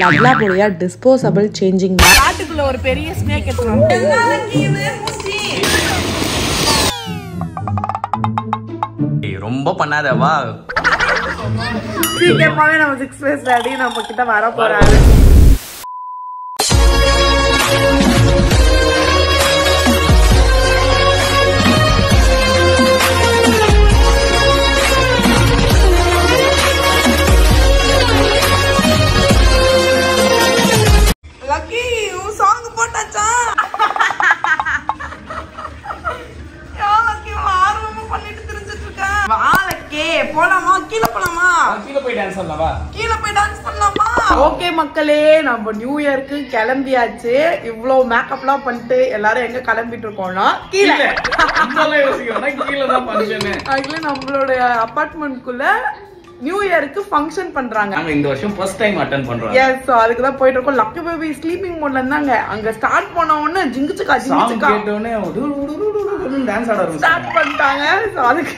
லவ்லாபுடைய disposable changing mat. காட்டுக்குள்ள ஒரு பெரிய ஸ்னேக் எடுத்துறாங்க. ரொம்ப பண்ணாதவா. சீக்கிரமாவே நம்ம 6 ஃபேஸ் டாடி நம்ம கிட்ட வர போறாரு. ஓகே மக்களே, நம்ம நியூ இயருக்கு கிளம்பியாச்சு. இவ்வளவு மேக்கப்லாம் பண்ணிட்டு எல்லாரும் எங்க கிளம்பிட்டு இருக்கோம்னா கீழே. நம்மளோட அபார்ட்மெண்ட்குள்ள நியூ இயருக்கு ஃபங்க்ஷன் பண்றாங்க. நாங்க இந்த வருஷம் ஃபர்ஸ்ட் டைம் அட்டெண்ட் பண்றோம். எஸ், அதுக்கு தான் போயிட்டு இருக்கோம். லக்கி பேபி ஸ்லீப்பிங் மோட்ல இருந்தாங்க. அங்க ஸ்டார்ட் பண்ண உடனே ஜிங்குச்சுக்கா கேட்டோனே டான்ஸ் ஆட ஸ்டார்ட் பண்ணிட்டாங்க. சோ அதுக்கு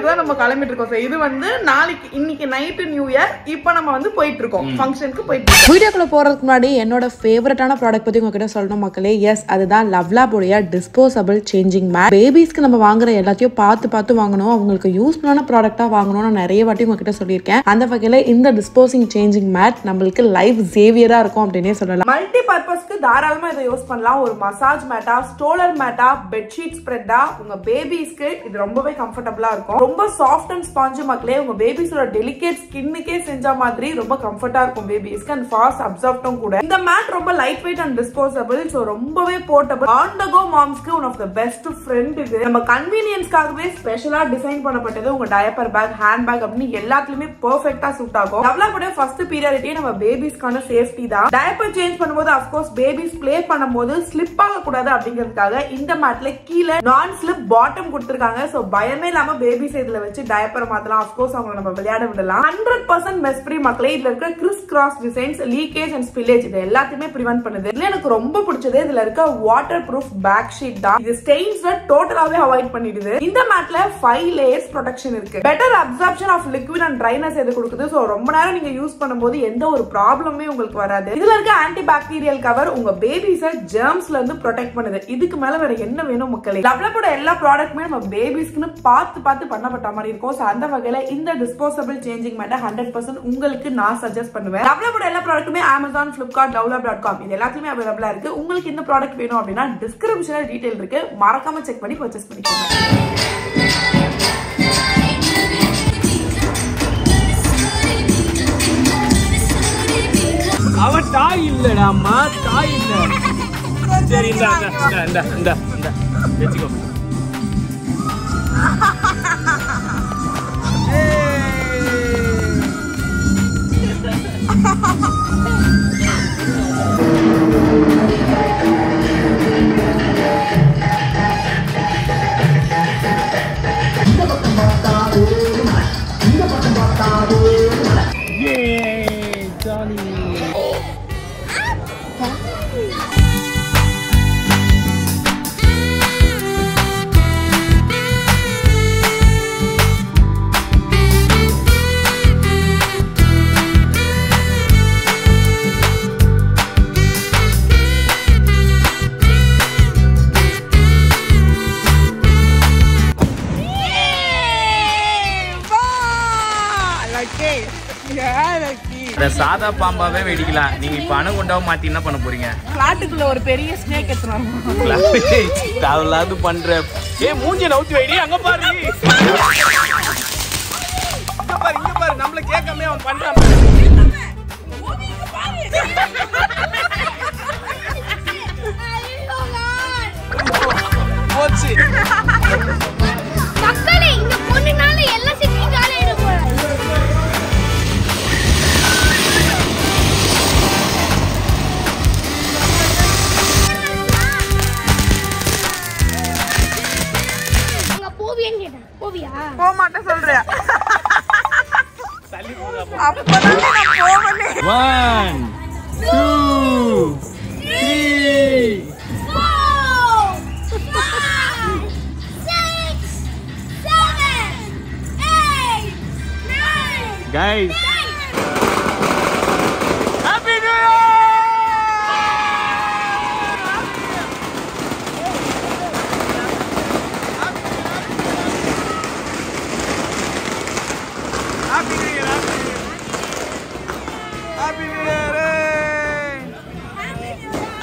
தான் நம்ம கிளம்பிட்டு இருக்கோம். சோ இது வந்து நாளைக்கு, இன்னைக்கு நைட் நியூ இயர். இப்போ நம்ம வந்து போயிட்டு இருக்கோம் ஃபங்க்ஷனுக்கு போயிட்டு இருக்கோம். வீடியோக்குள்ள போறதுக்கு முன்னாடி என்னோட ஃபேவரட்டான ப்ராடக்ட் பத்தி உங்ககிட்ட சொல்லணும் மக்களே. எஸ், அதுதான் லவ்லாபுடைய டிஸ்போசபிள் சேஞ்சிங் மேட். பேபிஸ்க்கு நம்ம வாங்குற எல்லாத்தையும் பார்த்து வாங்கணும், அவங்களுக்கு யூஸ்ஃபுல்லான ப்ராடக்டா வாங்கணும்னு நிறைய வாட்டி உங்ககிட்ட சொல்லியிருக்கேன். அந்த வகையில இந்த டிஸ்போசிங் சேஞ்சிங் மேட் நம்மளுக்கு லைஃப் சேவியரா இருக்கும் அப்படின்னே சொல்லலாம். மல்டி பர்பஸ்க்கு தாராளமா இதை யூஸ் பண்ணலாம். ஒரு மசாஜ் மேட்டா, ஸ்டோலர் மேட்டா, பெட்ஷீட் ஸ்ப்ரெட்டா, உங்க பேபிஸ்க்கு இது ரொம்பவே கம்ஃபர்டபுளா இருக்கும். ரொம்ப சாஃப்ட் அண்ட் ஸ்பாஞ்ச் மக்களே. உங்க பேபிஸோட டெலிகேட் ஸ்கின்னுக்கே செஞ்ச மாதிரி ரொம்ப கம்ஃபர்ட்டா இருக்கும் பேபிஸ்க்கு. அண்ட் ஃபாஸ்ட் அப்சார்ப்டும் கூட. இந்த மேட் ரொம்ப light weight and disposable. So ரொம்பவே போர்ட்டபிள். ஆன் த கோ மாம்ஸ்க்கு one of the best friend இது. நம்ம கன்வீனியன்ஸ்க்காகவே ஸ்பெஷலா டிசைன் பண்ணப்பட்டது. உங்க டயப்பர் பேக், ஹேண்ட் பேக் அப்படின்னு எல்லாத்துலயுமே பெர்ஃபெக்ட்டா சூட் ஆகும். லவ்லாபுடைய ஃபர்ஸ்ட் பிரியாரிட்டி நம்ம பேபிஸ்க்கான சேஃப்டி தான். டயப்பர் சேஞ்ச் பண்ணும்போது அஃப்கோர்ஸ் பேபிஸ் ப்ளே பண்ணும்போது ஸ்லிப் ஆக கூடாது அப்படிங்கிறதுக்காக இந்த மேட்ல கீழே நான் ஸ்லிப் பாட்டம் கொடுத்திருக்காங்க. சோ பயமே இல்லாம பேபிஸ் இதுல வச்சு டயப்பர் மாத்தலாம். அஃப்கோர்ஸ் அவங்க நம்ம விளையாட விடலாம். 100% மெஸ் ஃப்ரீ மக்களே. இதுல இருக்க Chris cross designs leakage and spillage இது எல்லாத்தையுமே பிரிவென்ட் பண்ணுது. இதுல எனக்கு ரொம்ப பிடிச்சது இதுல இருக்க வாட்டர் ப்ரூஃப் பேக் ஷீட் தான். இது ஸ்டெயின்ஸ் டோட்டலாவே அவாய்ட் பண்ணிடுது. இந்த மேட்ல 5 லேயர்ஸ் ப்ரொடெக்ஷன் இருக்கு. Better absorption of liquid and dryness எது கொடுக்குது. சோ ரொம்ப நேரம் நீங்க யூஸ் பண்ணும்போது எந்த ஒரு ப்ராப்ளமே உங்களுக்கு வராது. இதுல இருக்க ஆன்டி பாக்டீரியல் கவர் உங்க பேபிஸை ஜெர்ம்ஸ்ல இருந்து ப்ரொடெக்ட் பண்ணுது. இதுக்கு மேல வேற என்ன வேணும் மக்களே. லவ்லாபோட எல்லா ப்ராடக்ட்மே நம்ம பேபிஸ்க்குன்னு பார்த்து பண்ணப்பட்ட மாதிரி இருக்கும். சோ அந்த வகையில இந்த டிஸ்போசபிள் சேஞ்சிங் மேட்டை 100% உங்களுக்கு நான் சஜஸ்ட் பண்ணுவேன். லவ்லாபோட எல்லா ப்ராடக்ட்டுமே Amazon, Flipkart, Lovlab.com இது எல்லாத்துலயுமே அவைலபிளா இருக்கு. உங்களுக்கு இந்த ப்ராடக்ட் வேணும் அப்படின்னா டிஸ்கிரிப்ஷன்ல டீடைல் இருக்கு, மறக்காம செக் பண்ணி பர்ச்சேஸ் பண்ணிக்கோங்க. அவன் தாய் இல்லடாமா, தாய் இல்ல. சரி இந்த வெச்சுக்கோ. சாதா பாம்பாவே வெடிக்கலாம். நீங்க இப்ப அணுகுண்டாவை மாத்தி என்ன பண்ண போறீங்க? காட்டுக்குள்ள ஒரு பெரிய ஸ்னேக் எடுத்துறாங்க. தேவையில்லாது பண்ற. மூஞ்சி நவுத்தி வைடி. அங்க பாரு, இங்க பாரு. நம்மள கேட்காம அவன் பண்றான். போச்சு மக்களே. இந்த பொண்ணுனால எல்லாம் சிக்கி காலே இருக்கும். போக மாட்டேன் சொல்றேன். அப்பதான் நான் போவனே. 1 2 3 4 5 6 7 8 9 guys. Happy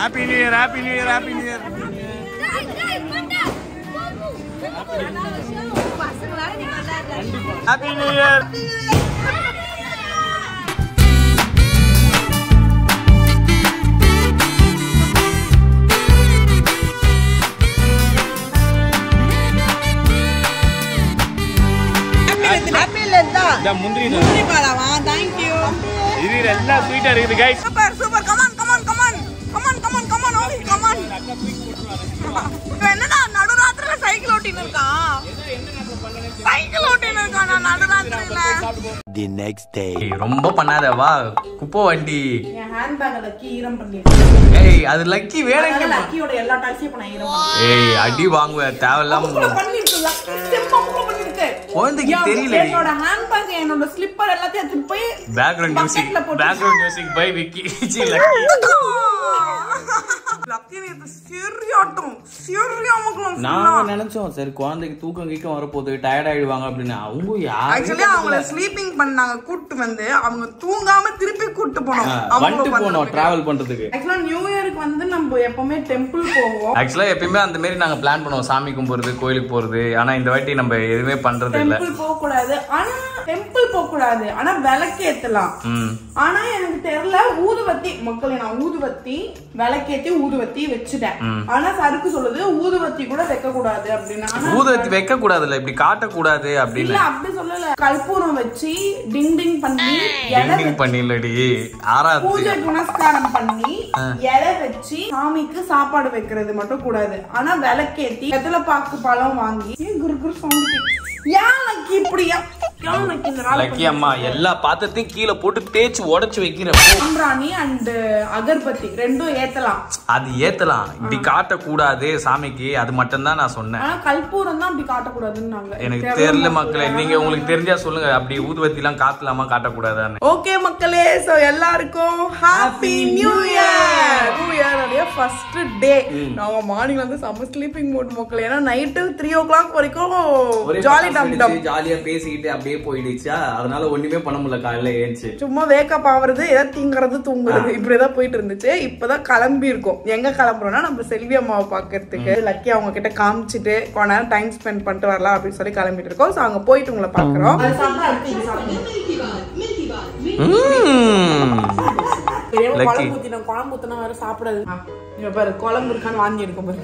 Happy New Year, Happy New Year, Happy New Year. Happy New Year. முந்திரி பாலாவா? Thank you. இது எல்லாம் ஸ்வீட்டா இருக்குது guys. Super super. come on come on come on come on come on come on ஓடி come on. என்னடா நடுராத்திரில cycle ஓட்டிட்டு இருக்கான்? Cycle ஓட்டிட்டு இருக்கான் நடுராத்திரில. The next day. ரொம்ப பண்ணாத வா குப்பை வண்டி. என் ஹேண்ட் பேக்ல லக்கி ஈரம் பண்ணிருக்கேன். ஏய் அது லக்கி வேறங்க. லக்கியோட எல்லா டாக்ஸியும் பண்ண ஈரம். ஏய் அடி வாங்குவ தேவலாம் பண்ணிருக்கேன். லக்கி ஸ்டெப் அப் பண்ணிருக்கேன். கோந்தக்கு தெரியல. என்னோட ஹேண்ட் பேக் என்னோட ஸ்லிப்பர் எல்லாத்தையும் எடுத்து போய் background music by Vicky. Lucky lucky இது சரியாட்டும் சரியாமக்கும். நான் நினைச்சோம் சரி குழந்தைக்கு தூக்கம் கீக்கம் வரப்போகுது டயர்ட் ஆயிடுவாங்க அப்படின்னு. அவங்க ஆக்சுவலி அவங்கள ஸ்லீப்பிங் பண்ணாங்க கூட்டு வந்து அவங்க தூங்காம திருப்பி கூட்டு போனோம் டிராவல் பண்றதுக்கு. ஆக்சுவலா நியூ இயருக்கு வந்து நம்ம எப்பவுமே டெம்பிள் போவோம். ஆக்சுவலா எப்பயுமே அந்த மாதிரி நாங்க பிளான் பண்ணுவோம் சாமி கும்பிடுறது கோயிலுக்கு போறது. ஆனா இந்த வாட்டி நம்ம எதுவுமே பண்றது இல்ல. டெம்பிள் போக கூடாது. ஆனா டெம்பிள் போக கூடாது. ஆனா விளக்கேத்தலாம். ஆனா எனக்கு தெரியல ஊதுவத்தி மக்களே நான் ஊதுவத்தி விளக்கேத்தி ஊதுவத்தி வச்சுட்டேன். ஆனா சருக்கு சொல்லுது ஊதுவத்தி கூட வைக்க கூடாது அப்படின்னு. ஊதுவத்தி வைக்க கூடாதுல்ல இப்படி காட்ட கூடாது அப்படின்னு. இல்ல அப்படி சொல்லல. கற்பூரம் வச்சு டிங் டிங் பண்ணி டிங் பண்ணிலடி ஆராத்தி பூஜை புனஸ்காரம் பண்ணி இலை வச்சு சாமிக்கு சாப்பாடு வைக்கிறது மட்டும் கூடாது. ஆனா விளக்கேத்தி வெத்தலை பாக்கு பழம் வாங்கி குரு குரு சவுண்ட் யானைக்கு இப்படியா லக்கி அம்மா எல்லா பாத்திரத்தையும் கீழே போட்டு தேய்ச்சி உடைச்சு வைக்கிறேன். சாம்பிராணி அண்ட் அகர்பத்தி ரெண்டும் ஏத்தலாம். அது ஏத்தலாம் இப்படி காட்டக்கூடாது சாமிக்கு. அது மட்டும் தான் நான் சொன்னேன். ஆனா கற்பூரம் தான் அப்படி காட்டக்கூடாதுன்னு எனக்கு தெரியல மக்களே. நீங்க உங்களுக்கு தெரிஞ்சா சொல்லுங்க. அப்படி ஊதுவத்தி எல்லாம் காட்டலாமா காட்டக்கூடாதான்னு. ஓகே மக்களே சோ எல்லாருக்கும் ஹாப்பி நியூ இயர். நியூ இயரோட ஃபர்ஸ்ட் டே. நாங்க மார்னிங்ல இருந்து சம்ம ஸ்லீப்பிங் மூட் மக்களே. ஏன்னா நைட்டு 3 o'clock வரைக்கும் ஜாலி டம் டம் ஜாலியா பேசிக்கிட்டு அப்படியே போயிடுச்சா. அதனால ஒண்ணுமே பண்ண முடியல. காலையில ஏஞ்சி சும்மா வேக்கப் ஆவறது ஏதாவது திங்கறது தூங்குறது இப்படிதான் போயிட்டு இருந்துச்சு. இப்பதான் கிளம்பி இருக்கோம். எங்க கிளம்புறோம்னா நம்ம செல்வி அம்மாவை பாக்குறதுக்கு. லக்கி அவங்க கிட்ட காமிச்சிட்டு கொஞ்ச நேரம் டைம் ஸ்பெண்ட் பண்ணிட்டு வரலாம் அப்படின்னு சொல்லி கிளம்பிட்டு இருக்கோம். அங்க போயிட்டு உங்களை பாக்குறோம். குழம்பு ஊத்தினா வேற சாப்பிடாது. பாரு குழம்பு இருக்கான்னு வாங்கி எடுக்க பாரு.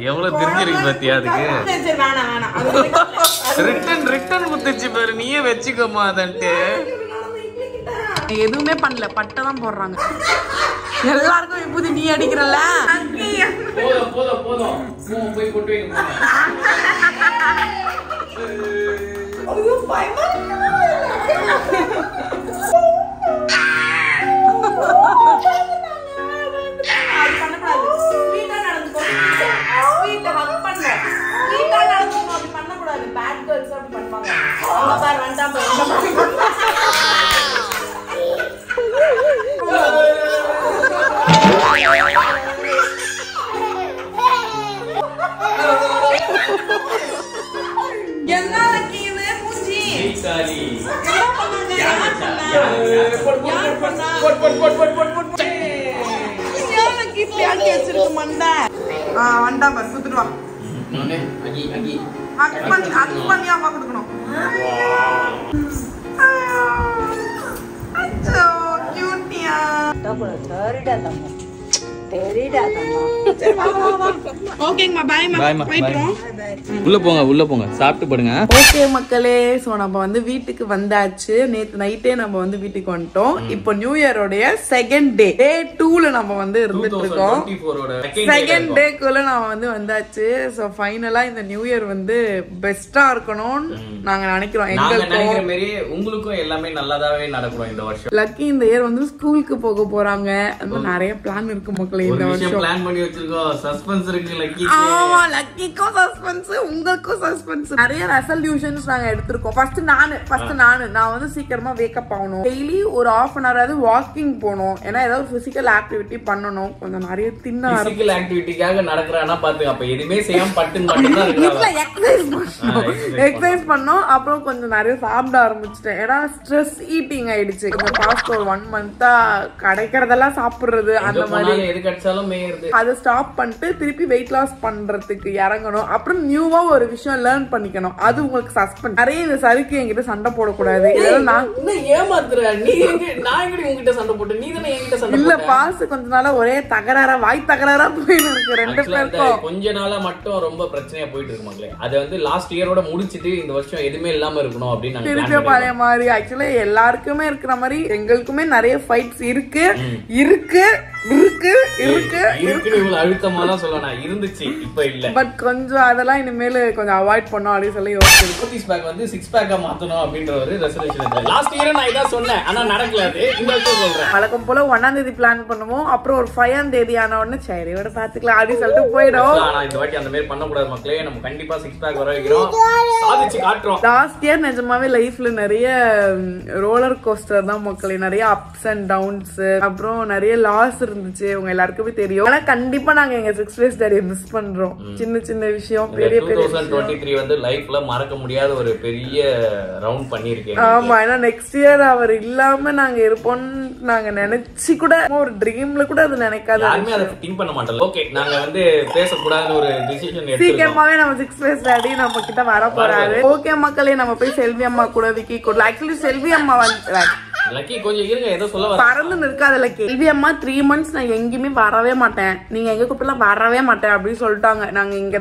எவ்வளவு தெரிஞ்சிருக்கு பத்தியா அதுக்கு. ரிட்டன் குத்துச்சு பாரு. நீயே வச்சுக்கோமா அதன்ட்டு. எதுவுமே பண்ணல பட்டதான் போடுறாங்க. எல்லாருக்கும் இப்போது நீ அடிக்கிறல்ல. போய் போட்டு உள்ள போங்க சாப்பிட்டு படுங்க. ஓகே மக்களே சோ நம்ம வந்து வீட்டுக்கு வந்தாச்சு. நேத்து நைட்டே நம்ம வந்து வீட்டுக்கு வந்துட்டோம். இப்போ நியூ இயரோட செகண்ட் டே 2ல நம்ம வந்து இருந்துட்டு இருக்கோம். செகண்ட் டேக்குள்ள நாம வந்து வந்தாச்சு. சோ ஃபைனலா இந்த நியூ இயர் வந்து பெஸ்டா இருக்கணும்னு நாங்க நினைக்கிறோம். எங்களுக்கும் உங்களுக்கும் எல்லாமே நல்லதாவே நடக்கும் இந்த வருஷம். லக்கி இந்த இயர் வந்து ஸ்கூலுக்கு போக போறாங்க. நிறைய பிளான் இருக்கு மக்களே. மக்களே இந்த வருஷம் பிளான் பண்ணி வச்சிருக்கோம். சஸ்பென்ஸ் இருக்கு லக்கி. ஆமா லக்கிக்கும் சஸ்பென்ஸ், உங்களுக்கும் சஸ்பென்ஸ். நிறைய ரெசல்யூஷன்ஸ் நாங்க எடுத்திருக்கோம். ஃபர்ஸ்ட் நான் வந்து சீக்கிரமா வேக்கப் ஆகணும். டெய்லி ஒரு half an hour ஆவது வாக்கிங் போகணும். ஏன்னா ஏதாவது பிசிக்கல் ஆக்டிவிட்டி பண்ணணும். கொஞ்சம் நிறைய தின்ன பிசிக்கல் ஆக்டிவிட்டிக்காக நடக்கறானா பாத்து. அப்ப எதுவுமே செய்யாம பட்டுன்னு தான் இருக்கா. எக்ஸசைஸ் பண்ணோம். அப்புறம் கொஞ்சம் நிறைய சாப்பிட ஆரம்பிச்சிட்டேன். ஏன்னா ஸ்ட்ரெஸ் ஈட்டிங் ஆயிடுச்சு. கொஞ்சம் பாஸ்ட் ஒரு 1 month கிடைக்கிறதெல்லாம் சாப்பிடுறது அந்த மாதிரி எது கிடைச்சாலும் மேயறது. அதை ஸ்டாப் பண்ணிட்டு திருப்பி வெயிட் லாஸ் பண்றதுக்கு இறங்கணும். அப்புறம் நியூவா ஒரு விஷயம் லேர்ன் பண்ணிக்கணும். அது உங்களுக்கு சஸ்பெண்ட். நிறைய இந்த சருக்கு என்கிட்ட சண்டை போடக்கூடாது. இதெல்லாம் ஏமாத்துற நீ. நான் எங்கடி உங்ககிட்ட சண்டை போட்டு நீ தானே என்கிட்ட சண்டை இல்ல பாஸ் கொஞ்ச நாளா ஒரே தகராறா வாய் தகராறா போயிட்டு இருக்கு ரெண்டு பேருக்கும். கொஞ்ச நாளா மட்டும் ரொம்ப பிரச்சனையா போயிட்டு இருக்கு மக்களே. அது வந்து லாஸ்ட் இயரோட முடிச்சிட்டு இந்த வருஷம் எதுவுமே இல்லாம இருக்கணும் அப்படின்னு நாங்க திருப்பி பழைய மாதிரி. ஆக்சுவலி எல்லாருக்குமே இருக்கிற மாதிரி எங்களுக்குமே நிறைய ஃபைட்ஸ் இருக்கு இருக்கு இருக்கு இருக்கு இருக்கு. இவ்வளவு அழுத்தமாலாம் சொல்லணும் இருந்துச்சு, இப்ப இல்ல. பட் கொஞ்சம் அதெல்லாம் இனிமேல் கொஞ்சம் அவாய்ட் பண்ணோம் அப்படின்னு சொல்லி யோசிச்சிருக்கோம். பேக் வந்து 6 பேக்கா மாத்தணும் அப்படின்ற ஒரு ரெசல்யூஷன் இருக்கு. லாஸ்ட் இயர் நான் இதான் சொன்னேன், ஆனா நடக்கல. அது இந்த வருஷம் சொல்றேன். வழக்கம் போல 1ஆம் தேதி பிளான் பண்ணுவோம். அப்புறம் ஒரு 5ஆம் தேதி ஆன உடனே சரி விட பாத்துக்கலாம் அப்படின்னு சொல்லிட்டு போயிடும். ஆனா இந்த வாட்டி அந்த மாதிரி பண்ணக்கூடாது மக்களே. நம்ம கண்டிப்பா 6 பேக் வர வைக்கிறோம், சாதிச்சு காட்டுறோம். லாஸ்ட் இயர் நிஜமாவே லைஃப்ல நிறைய ரோலர் கோஸ்டர் தான் மக்களே. நிறைய அப்ஸ் அண்ட் டவுன்ஸ், அப்புறம் நிறைய லாஸ் இருந்துச்சு. உங்க எல்லாருக்குமே தெரியும். ஆனா கண்டிப்பா நாங்க எங்க 6 days டேடியை மிஸ் பண்றோம். சின்ன சின்ன விஷயம் பெரிய பெரிய 2023 வந்து லைஃப்ல மறக்க முடியாத ஒரு பெரிய ரவுண்ட் பண்ணிருக்கேன். ஆமா, ஏன்னா நெக்ஸ்ட் இயர் அவர் இல்லாம நாங்க இருப்போம்னு நாங்க நினைச்சு கூட ஒரு ட்ரீம்ல கூட அது நினைக்காத. யாருமே அதை திங்க் பண்ண மாட்டோம். ஓகே, நாங்க வந்து பேசக்கூடாதுன்னு ஒரு டிசிஷன் எடுத்துட்டோம். சீக்கிரமாவே நம்ம 6 days டேடி நம்ம கிட்ட வர போறாரு. ஓகே மக்களே, நம்ம போய் செல்வி அம்மா கூட விக்கி கூட. ஆக்சுவலி செல்வி அம்மா வந்து லக்கி கொஞ்சம் இருங்க, ஏதோ சொல்ல வர பறந்து நிற்காத லக்கி. செல்வி அம்மா 3 months நான் எங்கேயுமே வரவே மாட்டேன், நீங்க எங்க கூப்பிடலாம் வரவே மாட்டேன் அப்படின்னு சொல்லிட்டாங்க. நாங்க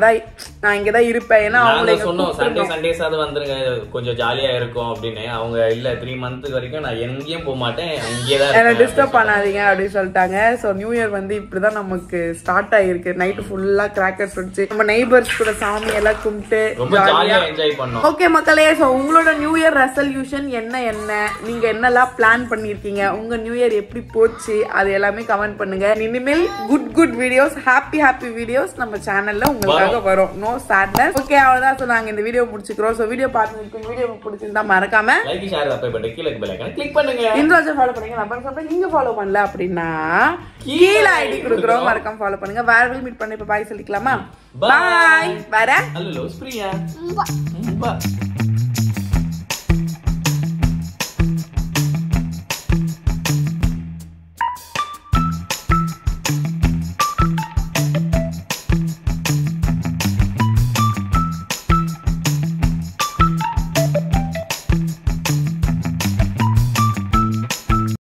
நான் இங்கதான் இருப்பேன். ஏன்னா அவங்க சொன்னோம் சண்டேஸ் அது வந்துருங்க கொஞ்சம் ஜாலியா இருக்கும் அப்படின்னு. அவங்க இல்ல 3 months வரைக்கும் நான் எங்கேயும் போக மாட்டேன், அங்கேயேதான் டிஸ்டர்ப் பண்ணாதீங்க அப்படின்னு சொல்லிட்டாங்க. சோ நியூ இயர் வந்து இப்படிதான் நமக்கு ஸ்டார்ட் ஆயிருக்கு. நைட்டு ஃபுல்லா கிராக்கர்ஸ் வச்சு நம்ம நெய்பர்ஸ் கூட சாமி எல்லாம் கும்பிட்டு ஜாலியா என்ஜாய் பண்ணோம். ஓகே மக்களே, சோ உங்களோட நியூ இயர் ரெசல்யூஷன் என்ன நீங்க என்னெல்லாம் பிளான் பண்ணிருக்கீங்க, உங்க நியூ இயர் எப்படி போச்சு, அது எல்லாமே கமெண்ட் பண்ணுங்க. இனிமேல் குட் வீடியோஸ், ஹாப்பி வீடியோஸ் நம்ம சேனல்ல உங்களுக்காக வரும். No sadness. ஓகே, அவ்வளவுதான். சோ நாங்க இந்த வீடியோ முடிச்சுக்கிறோம். சோ வீடியோ பார்த்துட்டு வீடியோ பிடிச்சிருந்தா மறக்காம லைக் ஷேர் சப்ஸ்கிரைப் பண்ணி கீழ பெல் ஐகானை கிளிக் பண்ணுங்க. இன்ஸ்டால ஃபாலோ பண்ணுங்க. நம்பர் சொல்றேன், நீங்க ஃபாலோ பண்ணல அப்படின்னா கீழ ஐடி கொடுக்குறோம், மறக்காம ஃபாலோ பண்ணுங்க. வேற மீட் பண்ணி இப்ப பாய் சொல்லிக்கலாமா? பாய். வர ஹலோ பிரியா.